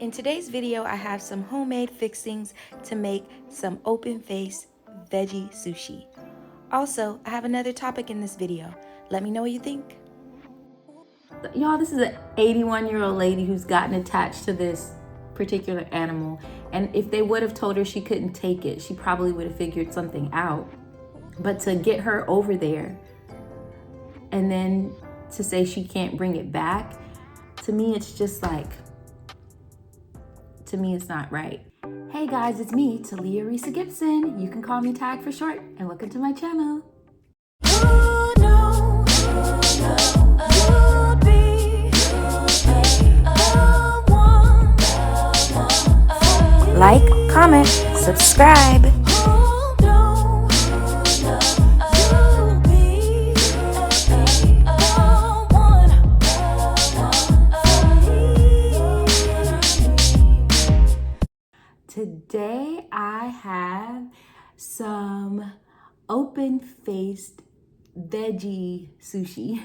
In today's video, I have some homemade fixings to make some open-faced veggie sushi. Also, I have another topic in this video. Let me know what you think. Y'all, this is an 81-year-old lady who's gotten attached to this particular animal. And if they would have told her she couldn't take it, she probably would have figured something out. But to get her over there and then to say she can't bring it back, to me, it's just like, to me, it's not right. Hey guys, it's me, Talia Risa Gibson. You can call me Tag for short, and welcome to my channel. Like, comment, subscribe. Today I have some open-faced veggie sushi.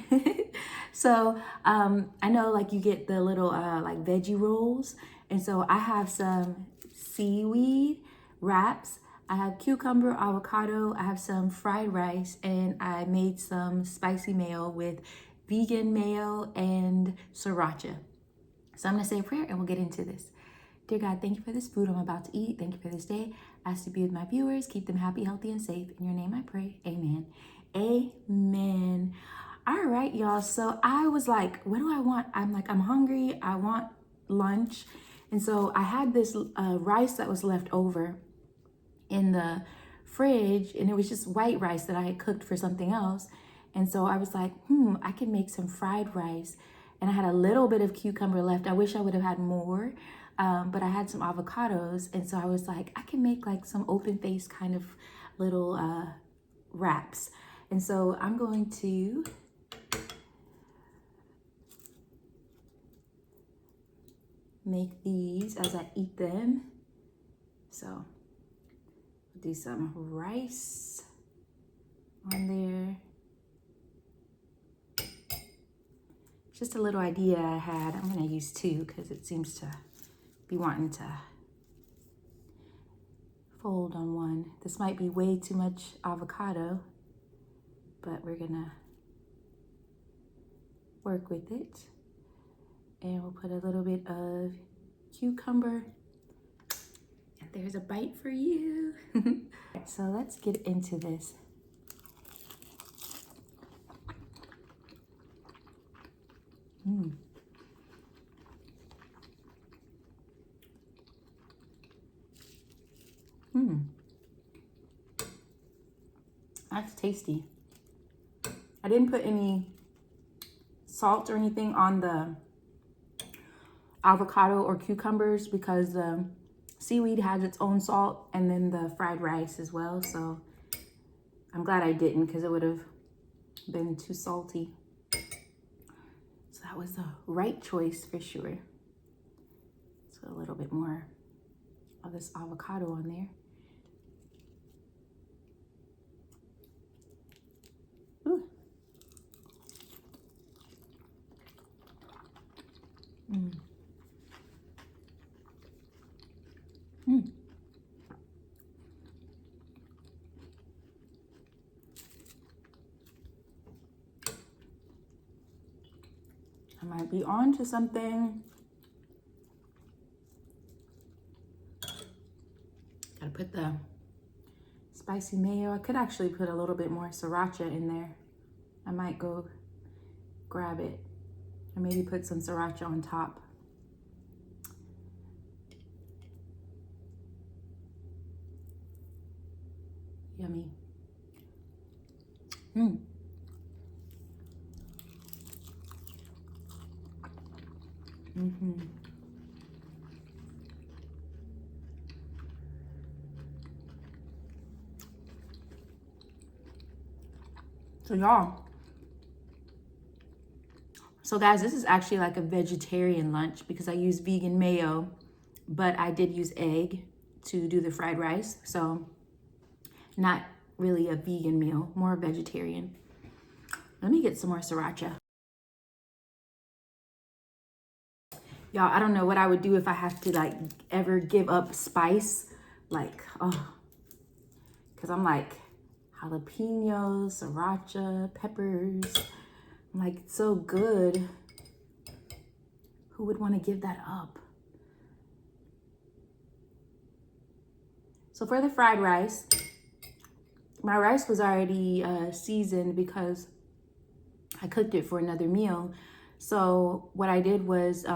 So I know like you get the little like veggie rolls, and so I have some seaweed wraps. I have cucumber, avocado, I have some fried rice, and I made some spicy mayo with vegan mayo and sriracha. So I'm gonna say a prayer and we'll get into this. Dear God, thank you for this food I'm about to eat. Thank you for this day. I ask to be with my viewers, keep them happy, healthy, and safe. In your name I pray, amen. Amen. All right, y'all. So I was like, what do I want? I'm hungry. I want lunch. And so I had this rice that was left over in the fridge, and it was just white rice that I had cooked for something else. And so I was like, I can make some fried rice. And I had a little bit of cucumber left. I wish I would have had more, but I had some avocados. And so I was like, I can make like some open-faced kind of little wraps. And so I'm going to make these as I eat them. So I'll do some rice on there. Just a little idea I had. I'm gonna use two because it seems to be wanting to fold on one. This might be way too much avocado, but we're gonna work with it. And we'll put a little bit of cucumber. And there's a bite for you. So let's get into this. That's tasty. I didn't put any salt or anything on the avocado or cucumbers because the seaweed has its own salt, and then the fried rice as well. So I'm glad I didn't, because it would have been too salty. So that was the right choice for sure. So a little bit more of this avocado on there. Ooh. I might be on to something. Gotta put the spicy mayo. I could actually put a little bit more sriracha in there. I might go grab it or maybe put some sriracha on top. Yummy. So guys, this is actually like a vegetarian lunch because I use vegan mayo, but I did use egg to do the fried rice. So not really a vegan meal, more vegetarian. Let me get some more sriracha. Y'all, I don't know what I would do if I have to like ever give up spice. Like, oh, because I'm like jalapenos, sriracha, peppers. I'm like, it's so good. Who would want to give that up? So for the fried rice, my rice was already seasoned because I cooked it for another meal. So what I did was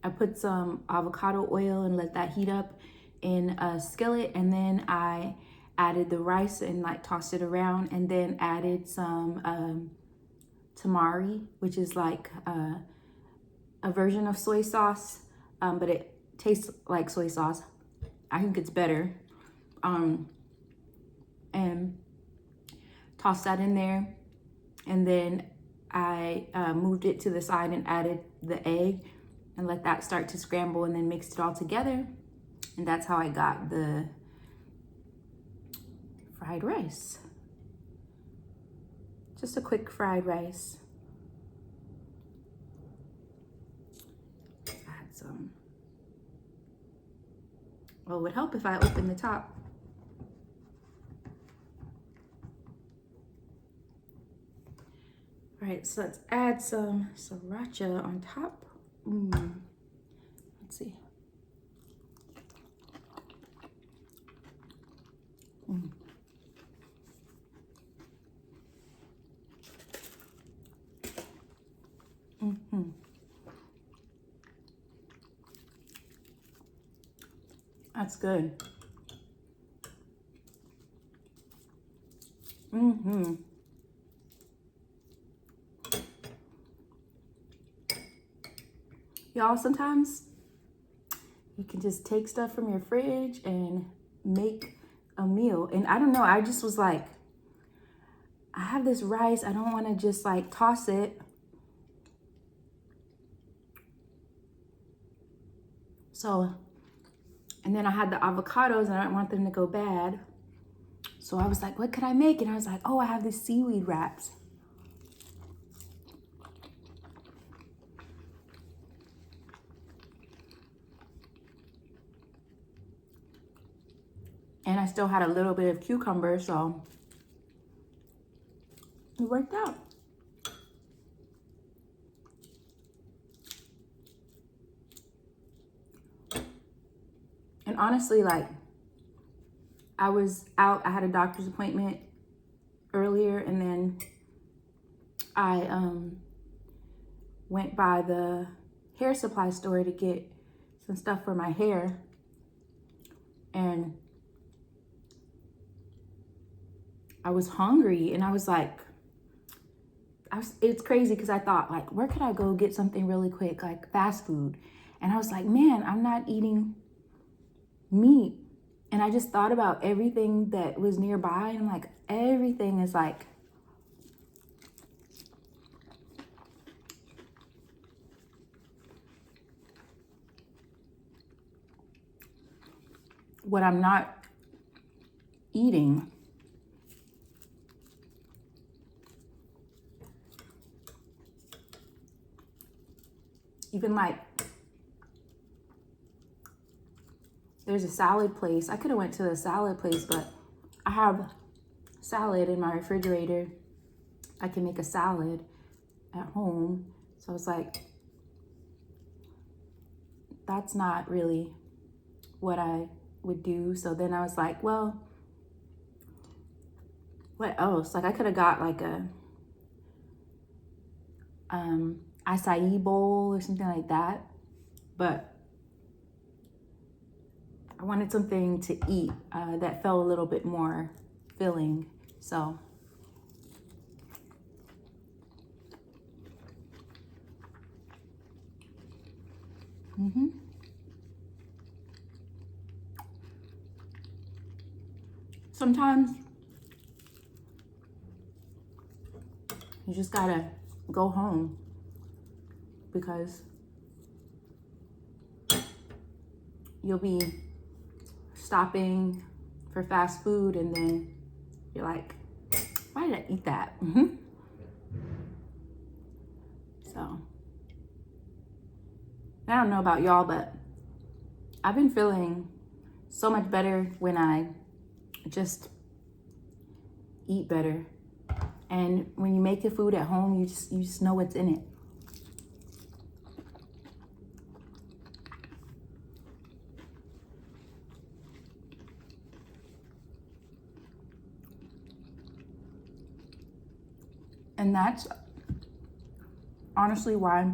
I put some avocado oil and let that heat up in a skillet, and then I added the rice and like tossed it around, and then added some tamari, which is like a version of soy sauce, but it tastes like soy sauce. I think it's better. And tossed that in there, and then I moved it to the side and added the egg and let that start to scramble, and then mixed it all together. And that's how I got the fried rice. Just a quick fried rice. Add some. Well, it would help if I open the top. All right, so let's add some sriracha on top. Let's see. That's good. Y'all, sometimes you can just take stuff from your fridge and make a meal. And I don't know, I just was like, I have this rice, I don't want to just like toss it. So, and then I had the avocados and I didn't want them to go bad. So I was like, what could I make? And I was like, oh, I have these seaweed wraps. And I still had a little bit of cucumber, so it worked out. And honestly, like, I was out, I had a doctor's appointment earlier, and then I went by the hair supply store to get some stuff for my hair. And I was hungry, and I was like, it's crazy because I thought, like, where could I go get something really quick, like fast food? And I was like, man, I'm not eating meat. And I just thought about everything that was nearby, and I'm like, everything is like what I'm not eating. Even like, there's a salad place. I could have went to the salad place, but I have salad in my refrigerator. I can make a salad at home. So I was like, that's not really what I would do. So then I was like, well, what else? Like, I could have got like a acai bowl or something like that, but I wanted something to eat that felt a little bit more filling. So sometimes you just gotta go home, because you'll be stopping for fast food, and then you're like, why did I eat that? So I don't know about y'all, but I've been feeling so much better when I just eat better. And when you make the food at home, you just know what's in it. And that's honestly why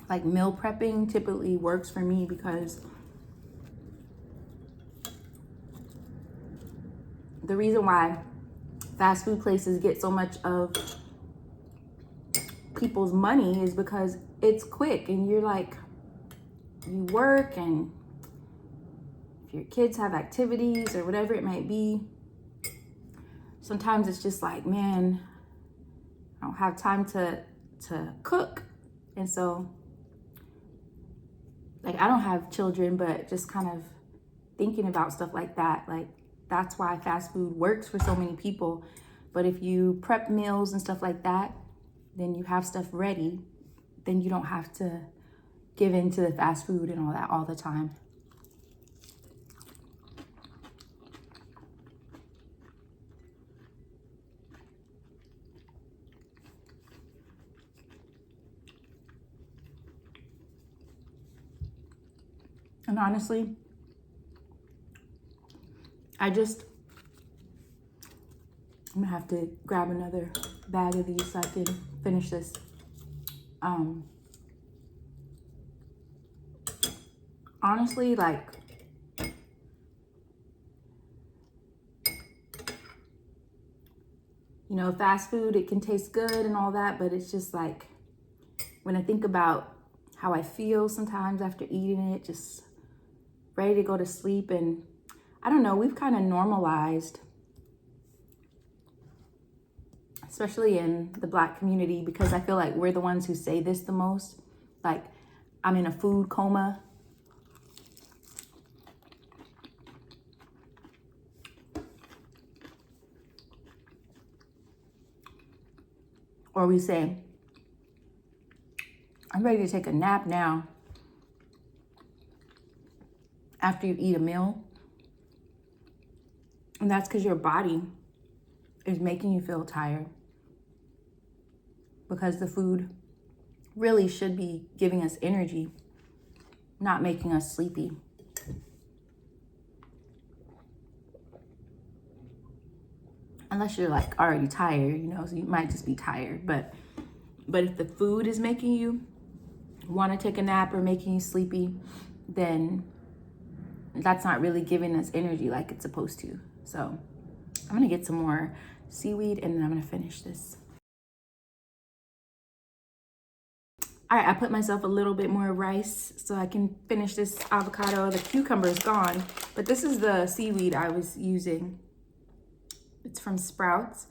like meal prepping typically works for me, because the reason why fast food places get so much of people's money is because it's quick, and you're like, you work, and if your kids have activities or whatever it might be, sometimes it's just like, man, I don't have time to cook. And so, like, I don't have children, but just kind of thinking about stuff like that, like, that's why fast food works for so many people. But if you prep meals and stuff like that, then you have stuff ready, then you don't have to give in to the fast food and all that all the time. And honestly, I'm gonna have to grab another bag of these so I can finish this. Honestly, like, you know, fast food, it can taste good and all that, but it's just like, when I think about how I feel sometimes after eating it, just ready to go to sleep. And I don't know, we've kind of normalized, especially in the Black community, because I feel like we're the ones who say this the most. Like, I'm in a food coma. Or we say, I'm ready to take a nap now, after you eat a meal. And that's because your body is making you feel tired, because the food really should be giving us energy, not making us sleepy. Unless you're like already tired, you know, so you might just be tired. But if the food is making you want to take a nap or making you sleepy, then that's not really giving us energy like it's supposed to. So I'm gonna get some more seaweed and then I'm gonna finish this. All right, I put myself a little bit more rice so I can finish this avocado. The cucumber is gone, but this is the seaweed I was using. It's from Sprouts.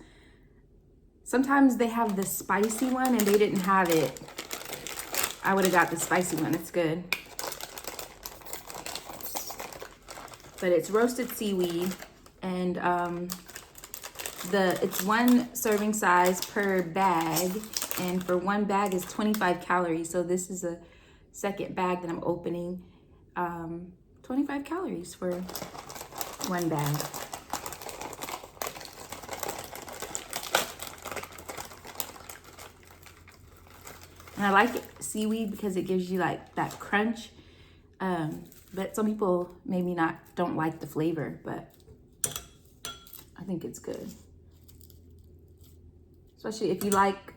Sometimes they have the spicy one and they didn't have it. I would have got the spicy one, it's good. But it's roasted seaweed, and it's 1 serving size per bag, and for 1 bag is 25 calories. So this is a second bag that I'm opening. 25 calories for 1 bag. And I like seaweed because it gives you like that crunch. But some people maybe don't like the flavor, but I think it's good. Especially if you like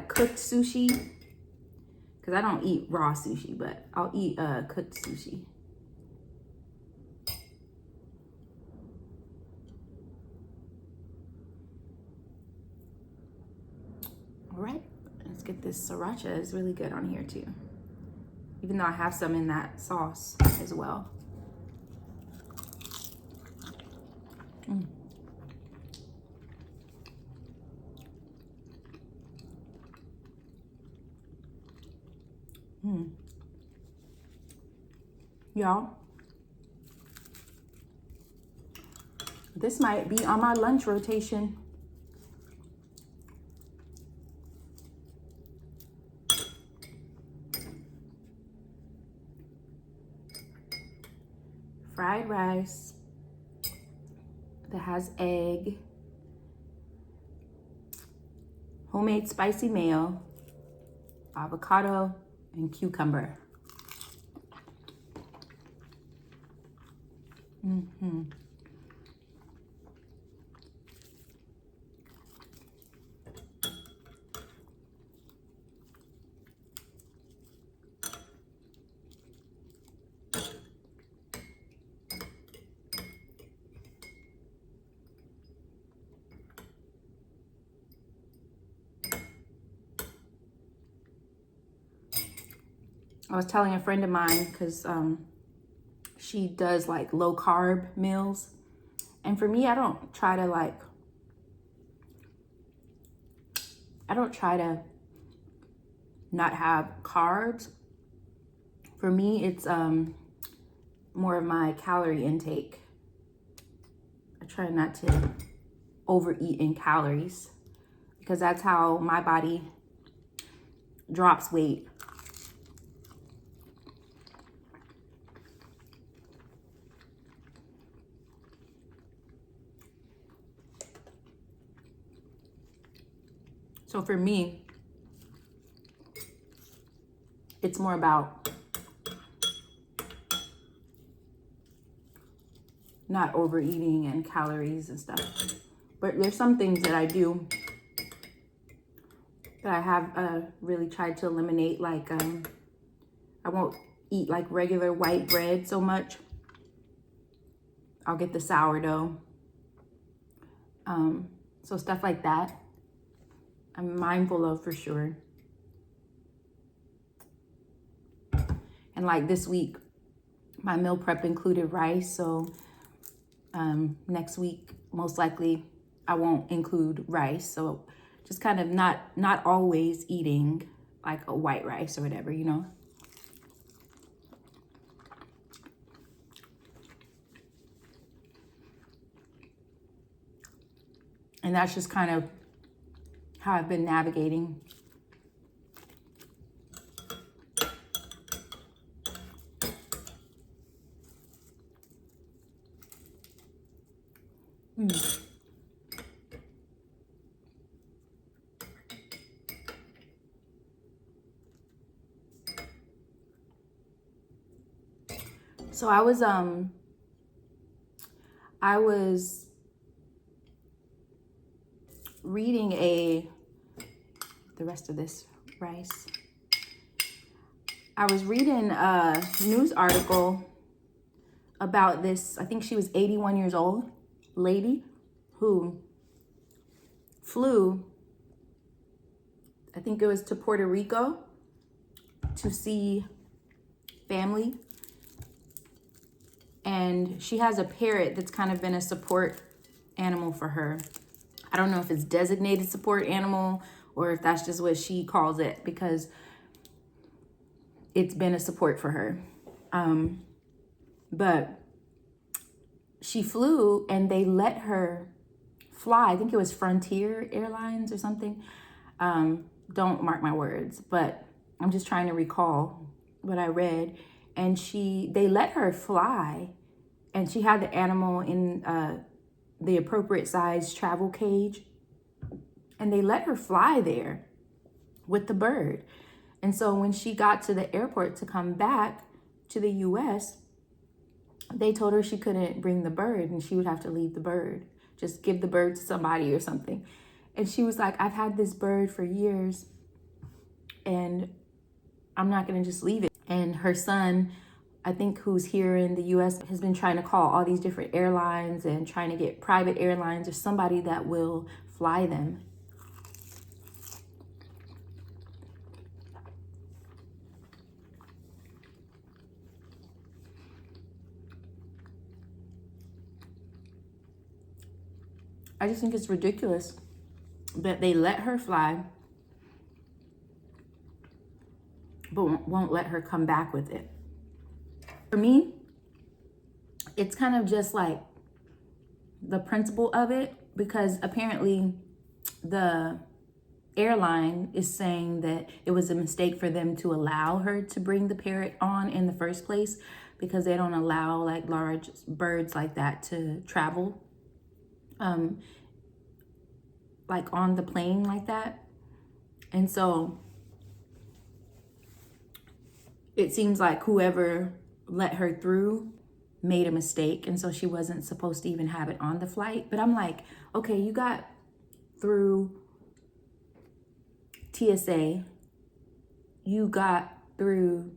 cooked sushi, because I don't eat raw sushi, but I'll eat cooked sushi. All right, let's get this sriracha. It's really good on here too, even though I have some in that sauce as well. Y'all, this might be on my lunch rotation. fried rice that has egg, homemade spicy mayo, avocado, and cucumber. I was telling a friend of mine, because she does like low carb meals. And for me, I don't try to not have carbs. For me, it's more of my calorie intake. I try not to overeat in calories, because that's how my body drops weight. So for me, it's more about not overeating and calories and stuff. But there's some things that I do that I have really tried to eliminate. Like I won't eat like regular white bread so much. I'll get the sourdough. So stuff like that, I'm mindful of for sure. And like this week, my meal prep included rice. So next week, most likely I won't include rice. So just kind of not always eating like a white rice or whatever, you know. And that's just kind of how I've been navigating. So I was reading the rest of this rice. I was reading a news article about this, I think she was 81 years old, lady who flew, I think it was to Puerto Rico to see family. And she has a parrot that's kind of been a support animal for her. I don't know if it's designated support animal or if that's just what she calls it, because it's been a support for her. But she flew and they let her fly. I think it was Frontier Airlines or something. Don't mark my words, but I'm just trying to recall what I read. And they let her fly, and she had the animal in the appropriate size travel cage, and they let her fly there with the bird. And so when she got to the airport to come back to the US, they told her she couldn't bring the bird and she would have to leave the bird, just give the bird to somebody or something. And she was like, I've had this bird for years and I'm not gonna just leave it. And her son, I think, who's here in the US, has been trying to call all these different airlines and trying to get private airlines or somebody that will fly them. I just think it's ridiculous that they let her fly, but won't let her come back with it. For me, it's kind of just like the principle of it, because apparently the airline is saying that it was a mistake for them to allow her to bring the parrot on in the first place. because they don't allow like large birds like that to travel like on the plane like that. And so it seems like whoever let her through made a mistake, and so she wasn't supposed to even have it on the flight. But I'm like, okay, you got through TSA, you got through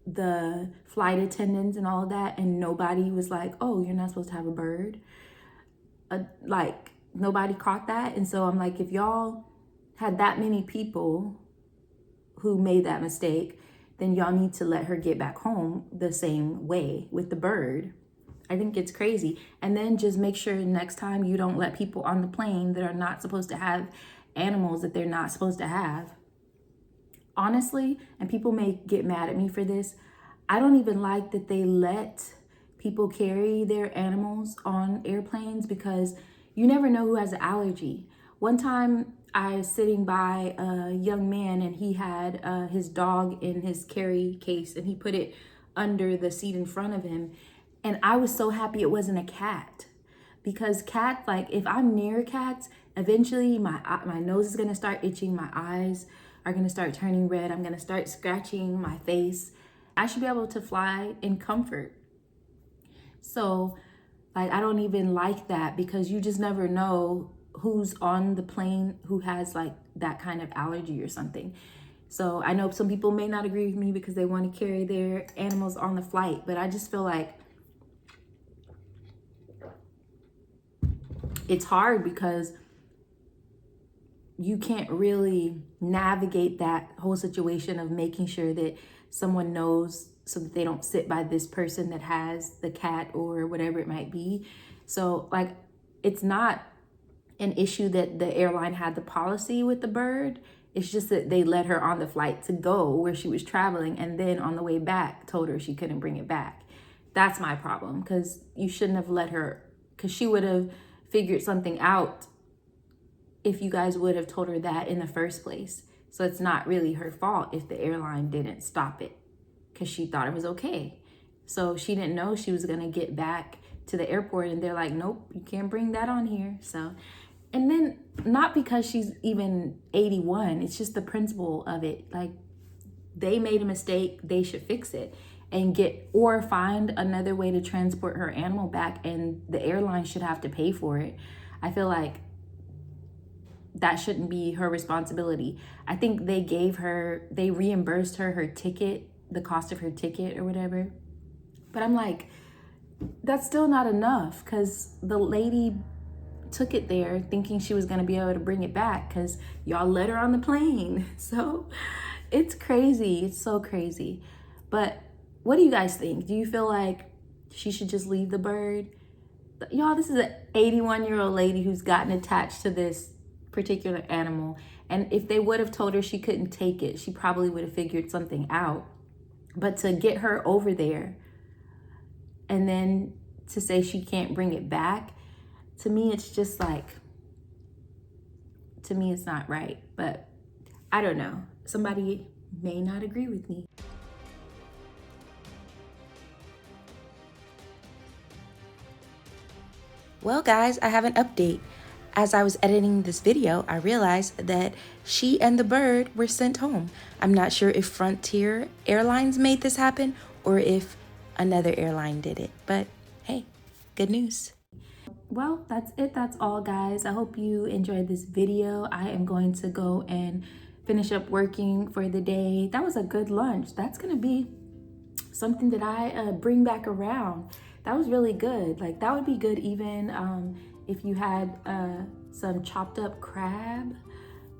the flight attendants and all of that, and nobody was like, oh, you're not supposed to have a bird. Like, nobody caught that. And so I'm like, if y'all had that many people who made that mistake, then y'all need to let her get back home the same way with the bird. I think it's crazy. And then just make sure next time you don't let people on the plane that are not supposed to have animals that they're not supposed to have. Honestly, and people may get mad at me for this, I don't even like that they let people carry their animals on airplanes, because you never know who has an allergy. One time I was sitting by a young man, and he had his dog in his carry case, and he put it under the seat in front of him. And I was so happy it wasn't a cat, because cats, like if I'm near cats, eventually my nose is gonna start itching, my eyes are gonna start turning red, I'm gonna start scratching my face. I should be able to fly in comfort. So like, I don't even like that, because you just never know who's on the plane who has like that kind of allergy or something. So I know some people may not agree with me because they want to carry their animals on the flight, but I just feel like it's hard because you can't really navigate that whole situation of making sure that someone knows, so that they don't sit by this person that has the cat or whatever it might be. So like, it's not an issue that the airline had the policy with the bird. It's just that they let her on the flight to go where she was traveling, and then on the way back told her she couldn't bring it back. That's my problem, because you shouldn't have let her, because she would have figured something out if you guys would have told her that in the first place. So it's not really her fault if the airline didn't stop it, because she thought it was okay. So she didn't know she was gonna get back to the airport, and they're like, nope, you can't bring that on here. So, and then not because she's even 81, it's just the principle of it. Like, they made a mistake, they should fix it and or find another way to transport her animal back, and the airline should have to pay for it. I feel like that shouldn't be her responsibility. I think they reimbursed her ticket, the cost of her ticket or whatever. But I'm like, that's still not enough, because the lady took it there thinking she was gonna be able to bring it back because y'all let her on the plane. So it's crazy, it's so crazy. But what do you guys think? Do you feel like she should just leave the bird? Y'all, this is an 81-year-old lady who's gotten attached to this particular animal, and if they would have told her she couldn't take it, she probably would have figured something out. But to get her over there and then to say she can't bring it back, to me it's just like, to me it's not right. But I don't know, somebody may not agree with me. Well, guys, I have an update. As I was editing this video, I realized that she and the bird were sent home. I'm not sure if Frontier Airlines made this happen or if another airline did it, but hey, good news. Well, that's it. That's all, guys. I hope you enjoyed this video. I am going to go and finish up working for the day. That was a good lunch. That's gonna be something that I bring back around. That was really good. Like, that would be good even if you had some chopped up crab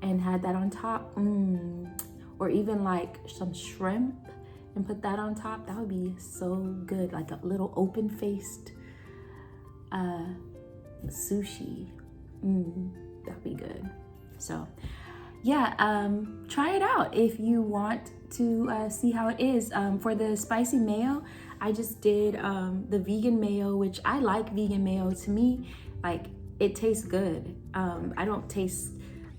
and had that on top, or even like some shrimp and put that on top. That would be so good, like a little open-faced sushi. That'd be good. So yeah, try it out if you want to see how it is. For the spicy mayo, I just did the vegan mayo, which I like vegan mayo. To me, like, it tastes good. I don't taste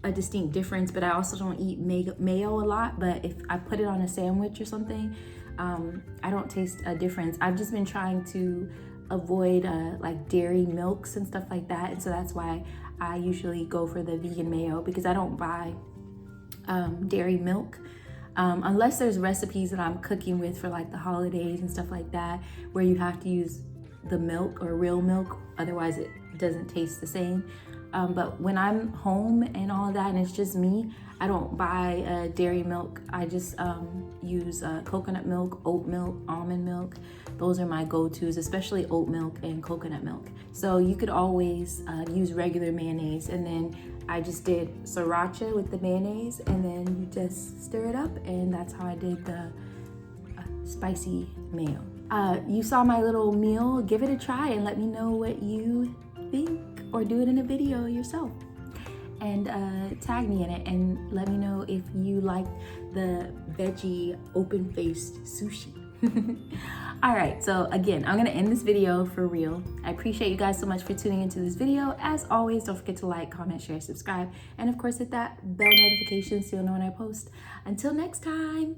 a distinct difference, but I also don't eat mayo a lot. But if I put it on a sandwich or something, I don't taste a difference. I've just been trying to avoid like dairy milks and stuff like that, and so that's why I usually go for the vegan mayo, because I don't buy dairy milk. Unless there's recipes that I'm cooking with for like the holidays and stuff like that, where you have to use the milk or real milk, otherwise it doesn't taste the same. But when I'm home and all of that and it's just me, I don't buy dairy milk. I just use coconut milk, oat milk, almond milk. Those are my go-tos, especially oat milk and coconut milk. So you could always use regular mayonnaise, and then I just did sriracha with the mayonnaise, and then you just stir it up, and that's how I did the spicy mayo. You saw my little meal. Give it a try and let me know what you think, or do it in a video yourself. And tag me in it and let me know if you like the veggie open-faced sushi. All right, so again, I'm gonna end this video for real. I appreciate you guys so much for tuning into this video. As always, don't forget to like, comment, share, subscribe, and of course hit that bell notification so you'll know when I post. Until next time.